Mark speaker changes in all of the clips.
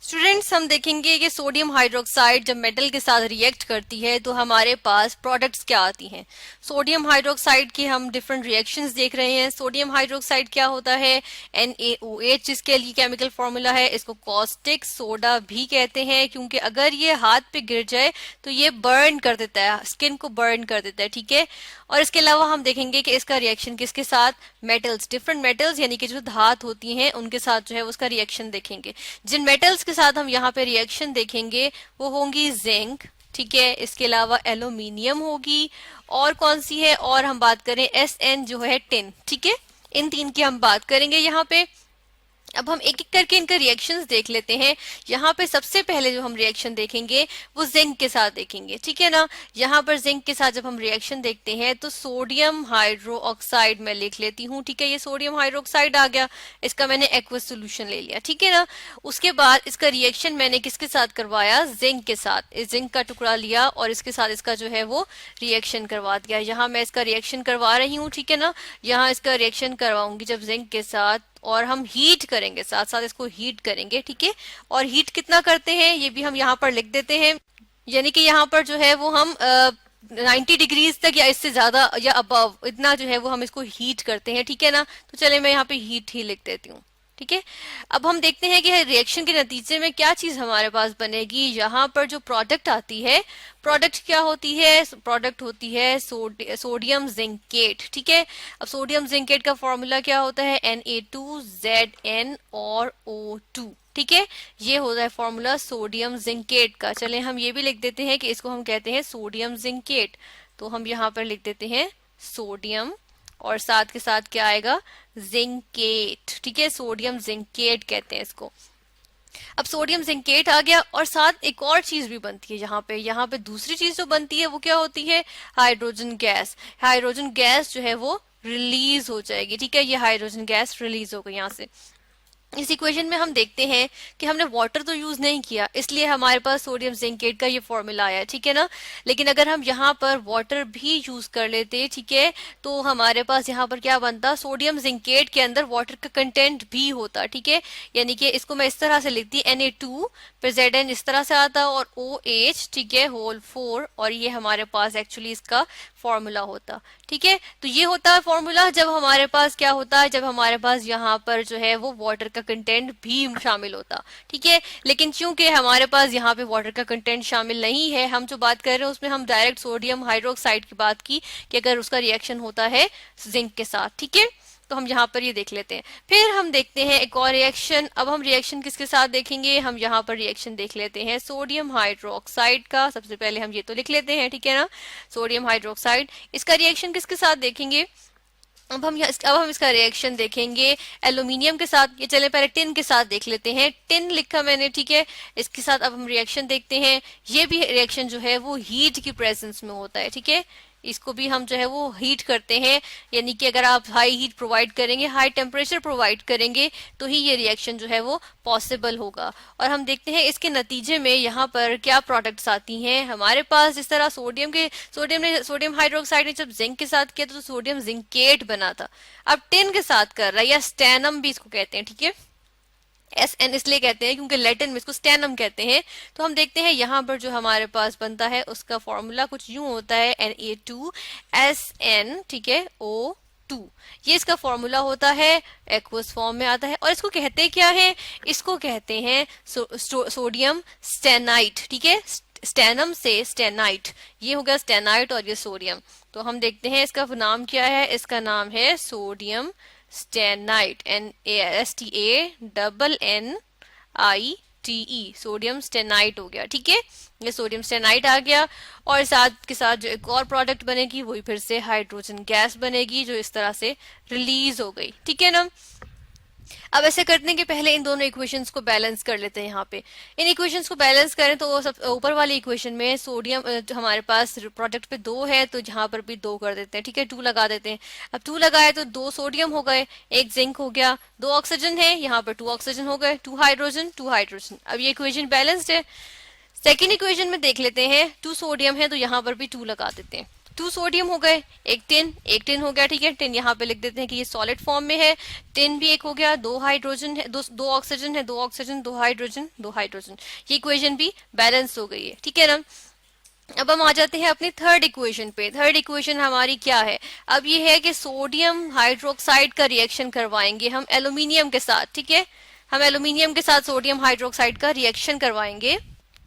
Speaker 1: Students, हम देखेंगे कि सोडियम हाइड्रोक्साइड जब मेटल के साथ रिएक्ट करती है तो हमारे पास प्रोडक्ट्स क्या आती हैं। सोडियम हाइड्रोक्साइड के हम डिफरेंट रिएक्शंस देख रहे हैं। सोडियम हाइड्रोक्साइड क्या होता है? NaOH जिसके लिए केमिकल फॉर्मूला है। इसको कॉस्टिक सोडा भी कहते हैं क्योंकि अगर ये हाथ पे गिर जाए तो ये बर्न कर देता है, स्किन को बर्न कर देता है। ठीक है। और इसके अलावा हम देखेंगे कि इसका रिएक्शन किसके साथ, मेटल्स, डिफरेंट मेटल्स यानी कि जो धातु होती हैं उनके साथ जो है उसका रिएक्शन देखेंगे। जिन मेटल्स के साथ हम यहाँ पे रिएक्शन देखेंगे वो होंगी जिंक, ठीक है, इसके अलावा एल्यूमिनियम होगी, और कौन सी है, और हम बात करें SN जो है टिन। ठीक है, इन तीन की हम बात करेंगे यहाँ पे। अब हम एक एक करके इनका रिएक्शंस देख लेते हैं। यहाँ पे सबसे पहले जो हम रिएक्शन देखेंगे वो जिंक के साथ देखेंगे। ठीक है ना। यहाँ पर जिंक के साथ जब हम रिएक्शन देखते हैं तो सोडियम हाइड्रो ऑक्साइड मैं लिख लेती हूँ। ठीक है, ये सोडियम हाइड्रोक्साइड आ गया, इसका मैंने एक्वस सोल्यूशन ले लिया। ठीक है ना। उसके बाद इसका रिएक्शन मैंने किसके साथ करवाया, जिंक के साथ। इस जिंक का टुकड़ा लिया और इसके साथ इसका जो है वो रिएक्शन करवा दिया। यहाँ मैं इसका रिएक्शन करवा रही हूँ। ठीक है ना, यहाँ इसका रिएक्शन करवाऊंगी जब जिंक के साथ, और हम हीट करेंगे, साथ साथ इसको हीट करेंगे। ठीक है, और हीट कितना करते हैं ये भी हम यहाँ पर लिख देते हैं। यानी कि यहाँ पर जो है वो हम 90 डिग्रीज तक या इससे ज्यादा या अबव इतना जो है वो हम इसको हीट करते हैं। ठीक है ना। तो चले मैं यहाँ पे हीट ही लिख देती हूँ। ठीक है, अब हम देखते हैं कि रिएक्शन के नतीजे में क्या चीज हमारे पास बनेगी। यहाँ पर जो प्रोडक्ट आती है, प्रोडक्ट क्या होती है, प्रोडक्ट होती है सोडियम जिंकेट। ठीक है, अब सोडियम जिंकेट का फॉर्मूला क्या होता है, Na2Zn और O2। ठीक है, ये होता है फॉर्मूला सोडियम जिंकेट का। चले हम ये भी लिख देते हैं कि इसको हम कहते हैं सोडियम जिंकेट। तो हम यहाँ पर लिख देते हैं सोडियम, और साथ के साथ क्या आएगा, जिंकेट। ठीक है, सोडियम जिंकेट कहते हैं इसको। अब सोडियम जिंकेट आ गया, और साथ एक और चीज भी बनती है यहाँ पे दूसरी चीज जो बनती है वो क्या होती है, हाइड्रोजन गैस। हाइड्रोजन गैस जो है वो रिलीज हो जाएगी। ठीक है, ये हाइड्रोजन गैस रिलीज हो गई यहाँ से। इस इक्वेशन में हम देखते हैं कि हमने वाटर तो यूज नहीं किया, इसलिए हमारे पास सोडियम जिंकेट का ये फॉर्मूला आया। ठीक है ना। लेकिन अगर हम यहाँ पर वाटर भी यूज कर लेते, ठीक है, तो हमारे पास यहाँ पर क्या बनता, सोडियम जिंकेट के अंदर वाटर का कंटेंट भी होता। ठीक है, यानी कि इसको मैं इस तरह से लिखती, Na2 फिर Zn इस तरह से आता और OH, ठीक है, होल 4, और ये हमारे पास एक्चुअली इसका फॉर्मूला होता। ठीक है, तो ये होता है फॉर्मूला जब हमारे पास क्या होता है, जब हमारे पास यहाँ पर जो है वो वाटर का कंटेंट भी शामिल होता। ठीक है, लेकिन चूंकि हमारे पास यहाँ पे वाटर का कंटेंट शामिल नहीं है, हम जो बात कर रहे हैं उसमें हम डायरेक्ट सोडियम हाइड्रोक्साइड की बात की कि अगर उसका रिएक्शन होता है जिंक के साथ। ठीक है, तो हम यहाँ पर ये देख लेते हैं। फिर हम देखते हैं एक और रिएक्शन। अब हम रिएक्शन किसके साथ देखेंगे, हम यहाँ पर रिएक्शन देख लेते हैं सोडियम हाइड्रोक्साइड का। सबसे पहले हम ये तो लिख लेते हैं। ठीक है ना, सोडियम हाइड्रोक्साइड, इसका रिएक्शन किसके साथ देखेंगे, अब हम इसका रिएक्शन देखेंगे एल्यूमिनियम के साथ। ये चले पहले टिन के साथ देख लेते हैं। टिन लिखा मैंने। ठीक है, इसके साथ अब हम रिएक्शन देखते हैं। ये भी रिएक्शन जो है वो हीट की प्रेजेंस में होता है। ठीक है, इसको भी हम जो है वो हीट करते हैं, यानी कि अगर आप हाई हीट प्रोवाइड करेंगे, हाई टेम्परेचर प्रोवाइड करेंगे तो ही ये रिएक्शन जो है वो पॉसिबल होगा। और हम देखते हैं इसके नतीजे में यहाँ पर क्या प्रोडक्ट्स आती हैं हमारे पास। इस तरह सोडियम हाइड्रोक्साइड ने जब जिंक के साथ किया तो सोडियम जिंकेट बना था। अब टिन के साथ कर रहा है, या स्टेनम भी इसको कहते हैं। ठीक है, SN इसलिए कहते हैं क्योंकि लैटिन में इसको स्टेनम कहते हैं। तो हम देखते हैं यहाँ पर जो हमारे पास बनता है उसका फॉर्मूला कुछ यूं होता है, Na2SN, ठीक है, O2। ये इसका फॉर्मूला होता है, एक्वस फॉर्म में आता है। और इसको कहते क्या है, इसको कहते हैं सोडियम स्टेनाइट। ठीक है, स्टेनम से स्टेनाइट, ये हो गया स्टेनाइट और ये सोडियम। तो हम देखते हैं इसका नाम क्या है, इसका नाम है सोडियम स्टेनाइट, STANNITE, सोडियम स्टेनाइट हो गया। ठीक है, ये सोडियम स्टेनाइट आ गया, और साथ के साथ जो एक और प्रोडक्ट बनेगी वही फिर से हाइड्रोजन गैस बनेगी जो इस तरह से रिलीज हो गई। ठीक है ना। अब ऐसे करने के पहले इन दोनों इक्वेशंस को बैलेंस कर लेते हैं। यहाँ पे इन इक्वेशंस को बैलेंस करें तो सब ऊपर वाली इक्वेशन में सोडियम जो हमारे पास प्रोडक्ट पे 2 है तो यहाँ पर भी 2 कर देते हैं। ठीक है, 2 लगा देते हैं। अब 2 लगाए तो 2 सोडियम हो गए, 1 जिंक हो गया, 2 ऑक्सीजन है, यहाँ पर 2 ऑक्सीजन हो गए, 2 हाइड्रोजन 2 हाइड्रोजन। अब ये इक्वेशन बैलेंस्ड है। सेकेंड इक्वेशन में देख लेते हैं, 2 सोडियम है तो यहाँ पर भी 2 लगा देते हैं। 2 सोडियम हो गए, एक टिन हो गया, ठीक है। टिन यहाँ पे लिख देते हैं कि ये सॉलिड फॉर्म में है। टिन भी एक हो गया, 2 हाइड्रोजन है, दो ऑक्सीजन है, 2 ऑक्सीजन, 2 हाइड्रोजन, 2 हाइड्रोजन। ये इक्वेशन भी बैलेंस हो गई है, ठीक है ना। अब हम आ जाते हैं अपनी थर्ड इक्वेशन पे। थर्ड इक्वेशन हमारी क्या है? अब ये है कि सोडियम हाइड्रोक्साइड का रिएक्शन करवाएंगे हम एल्यूमिनियम के साथ, ठीक है। हम एल्यूमिनियम के साथ सोडियम हाइड्रोक्साइड का रिएक्शन करवाएंगे।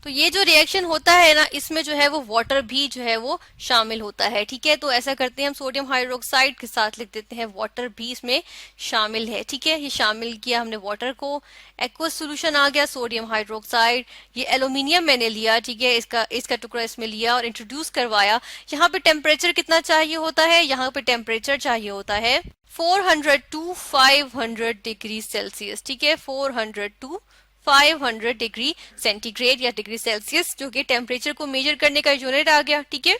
Speaker 1: तो ये जो रिएक्शन होता है ना, इसमें जो है वो वाटर भी जो है वो शामिल होता है, ठीक है। तो ऐसा करते हैं हम सोडियम हाइड्रोक्साइड के साथ लिख देते हैं वाटर भी इसमें शामिल है, ठीक है। ये शामिल किया हमने वाटर को, एक्वस सोल्यूशन आ गया सोडियम हाइड्रोक्साइड। ये एल्यूमिनियम मैंने लिया, ठीक है, इसका टुकड़ा इसमें लिया और इंट्रोड्यूस करवाया। यहाँ पे टेम्परेचर कितना चाहिए होता है? यहाँ पे टेम्परेचर चाहिए होता है 400 टू 500 डिग्री सेल्सियस, ठीक है। 400 टू 500 डिग्री सेंटीग्रेड या डिग्री सेल्सियस, जो कि टेम्परेचर को मेजर करने का यूनिट आ गया, ठीक है।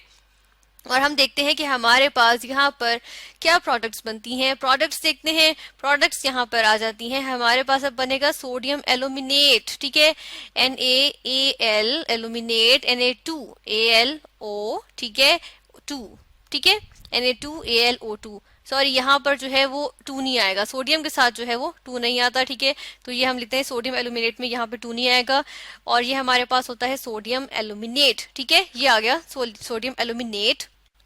Speaker 1: और हम देखते हैं कि हमारे पास यहाँ पर क्या प्रोडक्ट्स बनती हैं। प्रोडक्ट्स देखते हैं, प्रोडक्ट्स यहाँ पर आ जाती हैं हमारे पास। अब बनेगा सोडियम एल्यूमिनेट, ठीक है, NaAl एल्यूमिनेट, Na2AlO, ठीक है, 2, ठीक है, Na2AlO2। सॉरी, यहाँ पर जो है वो 2 नहीं आएगा, सोडियम के साथ जो है वो 2 नहीं आता, ठीक है। तो ये हम लिखते हैं सोडियम एल्यूमिनेट में यहाँ पे 2 नहीं आएगा, और ये हमारे पास होता है सोडियम एल्यूमिनेट, ठीक है। ये आ गया सोडियम एल्यूमिनेट।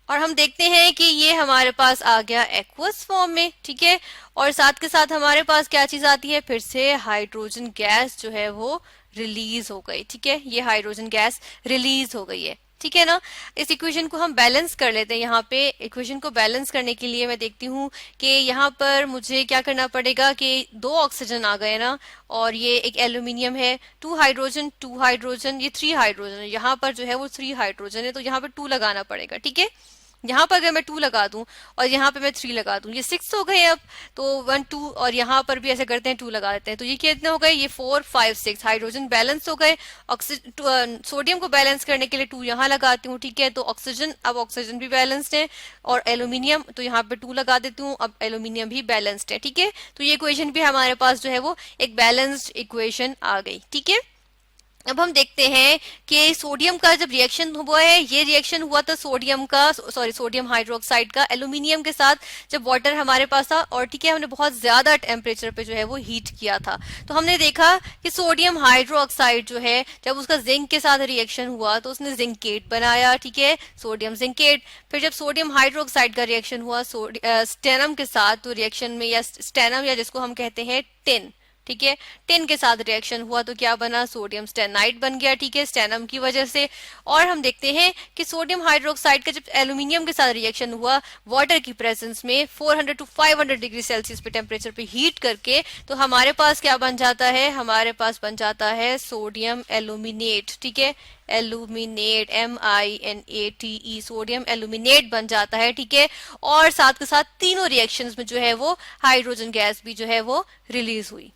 Speaker 1: और हम देखते हैं कि ये हमारे पास आ गया एक्वस फॉर्म में, ठीक है। और साथ के साथ हमारे पास क्या चीज आती है? फिर से हाइड्रोजन गैस जो है वो रिलीज हो गई, ठीक है। ये हाइड्रोजन गैस रिलीज हो गई है, ठीक है ना। इस इक्वेशन को हम बैलेंस कर लेते हैं। यहाँ पे इक्वेशन को बैलेंस करने के लिए मैं देखती हूँ कि यहाँ पर मुझे क्या करना पड़ेगा कि 2 ऑक्सीजन आ गए ना, और ये एक एल्यूमिनियम है, 2 हाइड्रोजन, 2 हाइड्रोजन, ये 3 हाइड्रोजन। यहाँ पर जो है वो 3 हाइड्रोजन है, तो यहाँ पे 2 लगाना पड़ेगा, ठीक है। यहाँ पर अगर मैं 2 लगा दूं और यहाँ पे मैं 3 लगा दूं, ये 6 हो गए अब। तो 1 2 और यहाँ पर भी ऐसे करते हैं, 2 लगा देते हैं, तो ये कितने हो गए? ये 4 5 6 हाइड्रोजन बैलेंस हो गए। सोडियम को बैलेंस करने के लिए 2 यहाँ लगाती हूँ, ठीक है। तो ऑक्सीजन, अब ऑक्सीजन भी बैलेंस्ड है, और एल्यूमिनियम, तो यहाँ पे 2 लगा देती हूँ, अब एल्यूमिनियम भी बैलेंस्ड है, ठीक है। तो ये इक्वेशन भी हमारे पास जो है वो एक बैलेंस्ड इक्वेशन आ गई, ठीक है। अब हम देखते हैं कि सोडियम का जब रिएक्शन हुआ है, ये रिएक्शन हुआ था सोडियम का, सॉरी सोडियम हाइड्रोक्साइड का एल्यूमिनियम के साथ, जब वाटर हमारे पास था, और ठीक है, हमने बहुत ज्यादा टेम्परेचर पे जो है वो हीट किया था। तो हमने देखा कि सोडियम हाइड्रोक्साइड जो है, जब उसका जिंक के साथ रिएक्शन हुआ तो उसने जिंकेट बनाया, ठीक है, सोडियम जिंकेट। फिर जब सोडियम हाइड्रोक्साइड का रिएक्शन हुआ स्टेनम के साथ, तो रिएक्शन में, या स्टेनम या जिसको हम कहते हैं टिन, ठीक है, टिन के साथ रिएक्शन हुआ तो क्या बना? सोडियम स्टेनाइड बन गया, ठीक है, स्टेनम की वजह से। और हम देखते हैं कि सोडियम हाइड्रोक्साइड का जब एल्यूमिनियम के साथ रिएक्शन हुआ वाटर की प्रेजेंस में 400 टू 500 डिग्री सेल्सियस पे टेम्परेचर पे हीट करके, तो हमारे पास क्या बन जाता है? हमारे पास बन जाता है सोडियम एल्यूमिनेट, ठीक है, एल्यूमिनेट, MINATE, सोडियम एल्यूमिनेट बन जाता है, ठीक है। और साथ के साथ तीनों रिएक्शंस में जो है वो हाइड्रोजन गैस भी जो है वो रिलीज हुई।